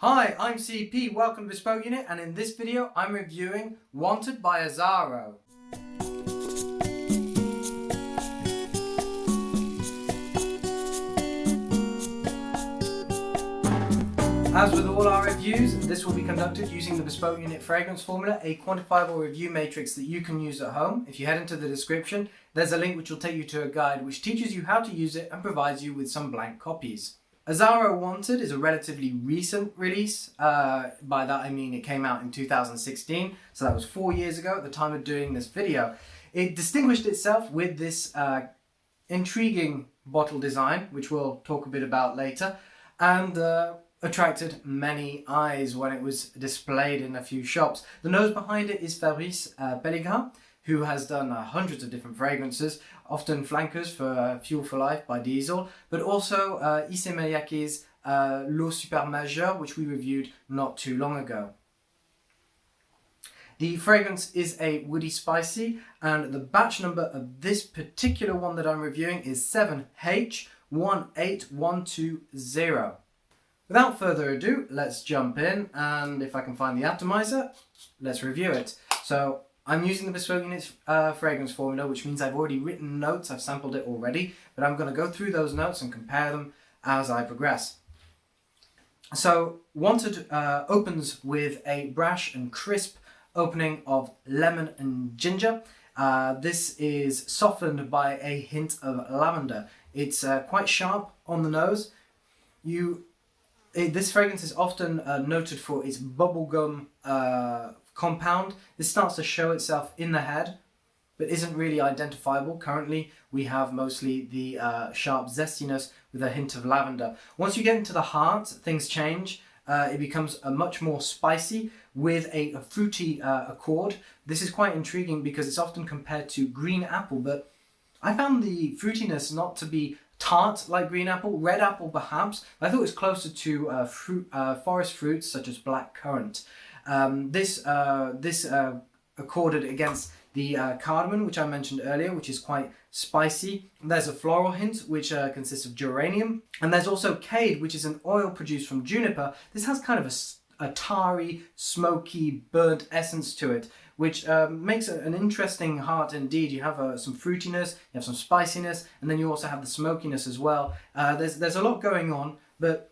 Hi, I'm CP, welcome to Bespoke Unit, and in this video I'm reviewing Wanted by Azzaro. As with all our reviews, this will be conducted using the Bespoke Unit Fragrance Formula, a quantifiable review matrix that you can use at home. If you head into the description, there's a link which will take you to a guide which teaches you how to use it and provides you with some blank copies. Azzaro Wanted is a relatively recent release. By that I mean it came out in 2016, so that was 4 years ago at the time of doing this video. It distinguished itself with this intriguing bottle design, which we'll talk a bit about later, and attracted many eyes when it was displayed in a few shops. The nose behind it is Fabrice Pellegrin, who has done hundreds of different fragrances, often flankers for Fuel for Life by Diesel, but also Issey Miyake's Super Majeure, which we reviewed not too long ago. The fragrance is a woody spicy, and the batch number of this particular one that I'm reviewing is 7H18120. Without further ado, let's jump in, and if I can find the atomizer, let's review it. So I'm using the Bespoke Unit Fragrance Formula, which means I've already written notes, I've sampled it already, but I'm going to go through those notes and compare them as I progress. So Wanted opens with a brash and crisp opening of lemon and ginger. This is softened by a hint of lavender. It's quite sharp on the nose. This fragrance is often noted for its bubblegum compound. This starts to show itself in the head, but isn't really identifiable. Currently, we have mostly the sharp zestiness with a hint of lavender. Once you get into the heart, things change. It becomes a much more spicy with a fruity accord. This is quite intriguing because it's often compared to green apple, but I found the fruitiness not to be tart like green apple, red apple perhaps. I thought it was closer to forest fruits such as black currant. This accorded against the cardamom, which I mentioned earlier, which is quite spicy. There's a floral hint, which consists of geranium. And there's also cade, which is an oil produced from juniper. This has kind of a tarry, smoky, burnt essence to it, which makes it an interesting heart indeed. You have some fruitiness, you have some spiciness, and then you also have the smokiness as well. There's a lot going on, but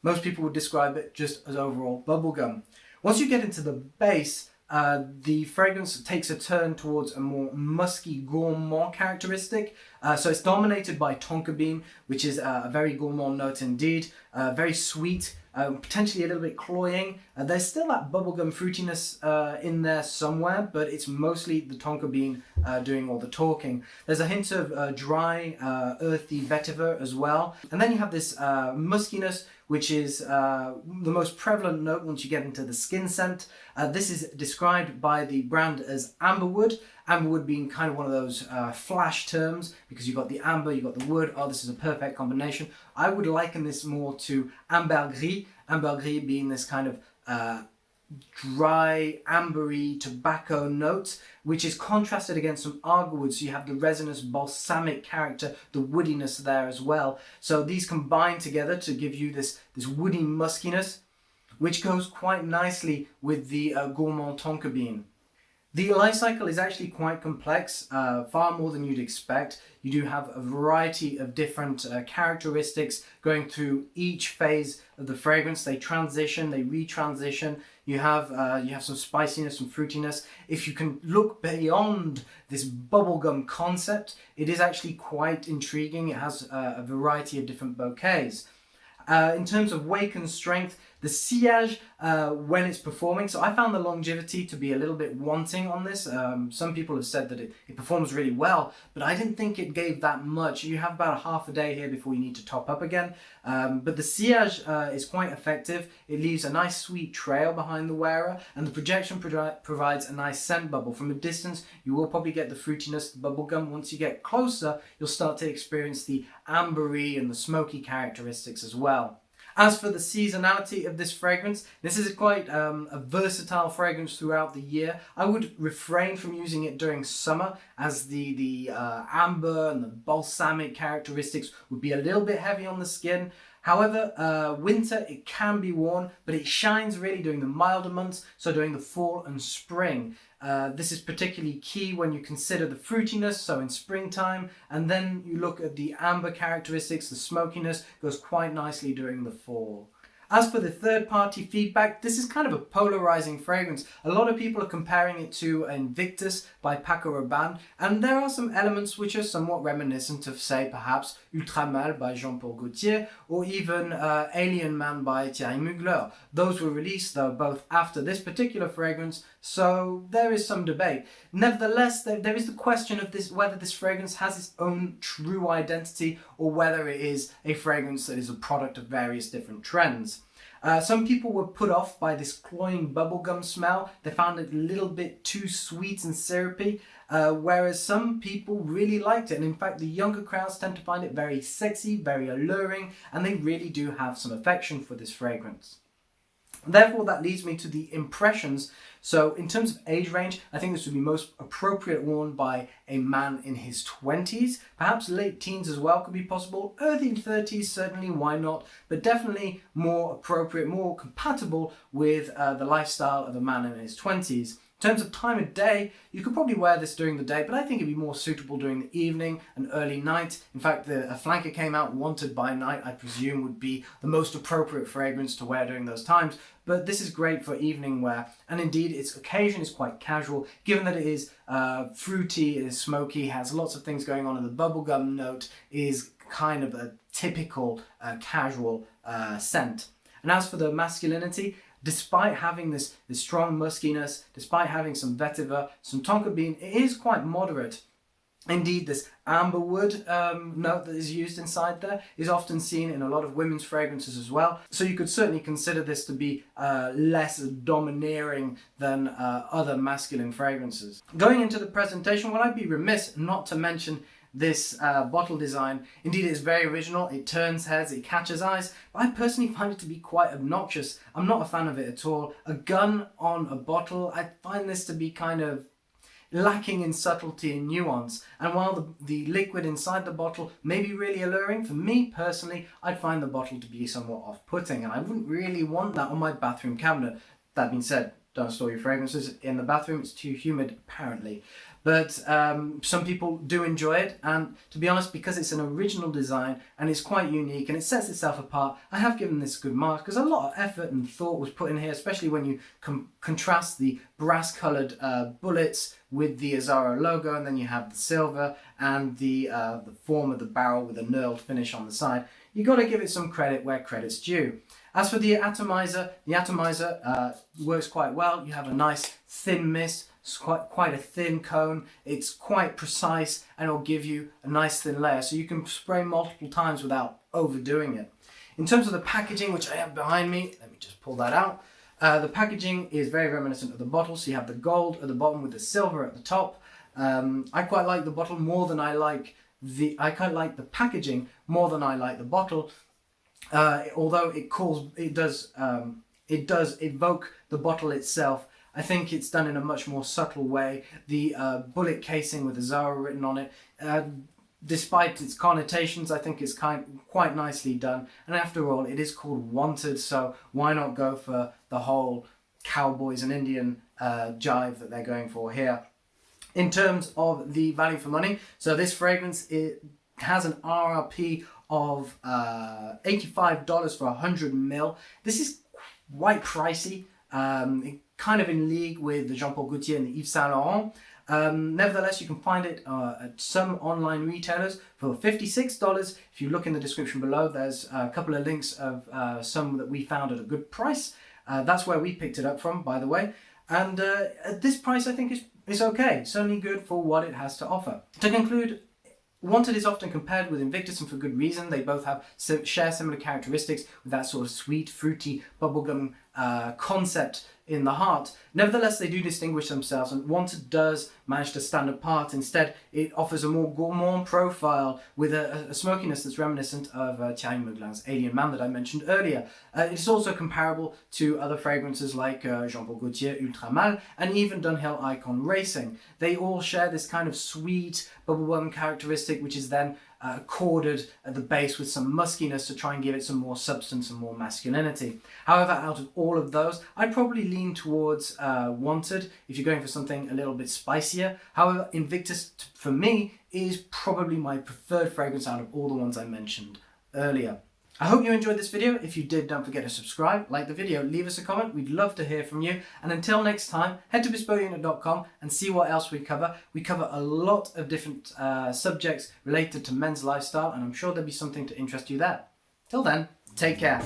most people would describe it just as overall bubblegum. Once you get into the base, the fragrance takes a turn towards a more musky, gourmand characteristic. So it's dominated by tonka bean, which is a very gourmand note indeed. Very sweet, potentially a little bit cloying. There's still that bubblegum fruitiness in there somewhere, but it's mostly the tonka bean doing all the talking. There's a hint of dry, earthy vetiver as well. And then you have this muskiness, which is the most prevalent note once you get into the skin scent. This is described by the brand as amberwood. Amberwood being kind of one of those flash terms, because you've got the amber, you've got the wood. Oh, this is a perfect combination. I would liken this more to ambergris. Ambergris being this kind of dry, ambery tobacco note, which is contrasted against some agarwood. So you have the resinous balsamic character, the woodiness there as well. So these combine together to give you this woody muskiness, which goes quite nicely with the gourmand tonka bean. The life cycle is actually quite complex, far more than you'd expect. You do have a variety of different characteristics going through each phase of the fragrance. They transition, they retransition. You have some spiciness, some fruitiness. If you can look beyond this bubblegum concept, it is actually quite intriguing. It has a variety of different bouquets. In terms of wake and strength, the sillage when it's performing, so I found the longevity to be a little bit wanting on this. Some people have said that it performs really well, but I didn't think it gave that much. You have about a half a day here before you need to top up again. But the sillage is quite effective. It leaves a nice sweet trail behind the wearer, and the projection provides a nice scent bubble. From a distance, you will probably get the fruitiness, the bubblegum. Once you get closer, you'll start to experience the ambery and the smoky characteristics as well. As for the seasonality of this fragrance, this is quite a versatile fragrance throughout the year. I would refrain from using it during summer, as the amber and the balsamic characteristics would be a little bit heavy on the skin. However, winter, it can be worn, but it shines really during the milder months, so during the fall and spring. This is particularly key when you consider the fruitiness, so in springtime, and then you look at the amber characteristics, the smokiness goes quite nicely during the fall. As for the third-party feedback, this is kind of a polarizing fragrance. A lot of people are comparing it to Invictus by Paco Rabanne, and there are some elements which are somewhat reminiscent of, say, perhaps Ultramal by Jean-Paul Gaultier, or even Alien Man by Thierry Mugler. Those were released, though, both after this particular fragrance, so there is some debate. Nevertheless, there is the question of whether this fragrance has its own true identity, or whether it is a fragrance that is a product of various different trends. Some people were put off by this cloying bubblegum smell. They found it a little bit too sweet and syrupy, whereas some people really liked it. And in fact, the younger crowds tend to find it very sexy, very alluring, and they really do have some affection for this fragrance. Therefore, that leads me to the impressions. So in terms of age range, I think this would be most appropriate worn by a man in his 20s, perhaps late teens as well could be possible, early 30s certainly, why not, but definitely more appropriate, more compatible with the lifestyle of a man in his 20s. In terms of time of day, you could probably wear this during the day, but I think it'd be more suitable during the evening and early night. In fact, a flanker came out, Wanted by Night, I presume would be the most appropriate fragrance to wear during those times. But this is great for evening wear, and indeed its occasion is quite casual, given that it is fruity, it is smoky, has lots of things going on, and the bubblegum note is kind of a typical casual scent. And as for the masculinity, despite having this strong muskiness, despite having some vetiver, some tonka bean, it is quite moderate. Indeed, this amberwood note that is used inside there is often seen in a lot of women's fragrances as well. So you could certainly consider this to be less domineering than other masculine fragrances. Going into the presentation, well, I'd be remiss not to mention this bottle design. Indeed, it is very original, it turns heads, it catches eyes, but I personally find it to be quite obnoxious. I'm not a fan of it at all. A gun on a bottle, I find this to be kind of lacking in subtlety and nuance, and while the liquid inside the bottle may be really alluring, for me personally, I'd find the bottle to be somewhat off-putting, and I wouldn't really want that on my bathroom cabinet. That being said, don't store your fragrances in the bathroom, it's too humid apparently. But some people do enjoy it, and to be honest, because it's an original design and it's quite unique and it sets itself apart, I have given this good marks because a lot of effort and thought was put in here, especially when you contrast the brass coloured bullets with the Azzaro logo, and then you have the silver and the form of the barrel with a knurled finish on the side. You got to give it some credit where credit's due. As for the atomizer works quite well. You have a nice thin mist. It's quite a thin cone, it's quite precise, and it'll give you a nice thin layer, so you can spray multiple times without overdoing it. In terms of the packaging, which I have behind me, let me just pull that out. The packaging is very reminiscent of the bottle, so you have the gold at the bottom with the silver at the top. I quite like the bottle more than I like I quite like the packaging more than I like the bottle, although it does evoke the bottle itself. I think it's done in a much more subtle way. The bullet casing with Azzaro written on it, despite its connotations, I think it's quite nicely done. And after all, it is called Wanted, so why not go for the whole cowboys and Indian jive that they're going for here. In terms of the value for money, so this fragrance, it has an RRP of $85 for 100 ml. This is quite pricey. Kind of in league with the Jean-Paul Gaultier and the Yves Saint Laurent. Nevertheless, you can find it at some online retailers for $56. If you look in the description below, there's a couple of links of some that we found at a good price. That's where we picked it up from, by the way. And at this price, I think it's okay. It's certainly good for what it has to offer. To conclude, Wanted is often compared with Invictus, and for good reason. They both share similar characteristics with that sort of sweet, fruity, bubblegum concept in the heart. Nevertheless, they do distinguish themselves, and Wanted does manage to stand apart. Instead, it offers a more gourmand profile with a smokiness that's reminiscent of Thierry Mugler's Alien Man that I mentioned earlier. It's also comparable to other fragrances like Jean-Paul Gaultier, Ultramal, and even Dunhill Icon Racing. They all share this kind of sweet bubblegum characteristic, which is then chorded at the base with some muskiness to try and give it some more substance and more masculinity. However, out of all of those, I'd probably lean towards Wanted if you're going for something a little bit spicier. However, Invictus, for me, is probably my preferred fragrance out of all the ones I mentioned earlier. I hope you enjoyed this video. If you did, don't forget to subscribe, like the video, leave us a comment. We'd love to hear from you. And until next time, head to bespokeunit.com and see what else we cover. We cover a lot of different subjects related to men's lifestyle, and I'm sure there'll be something to interest you there. Till then, take care.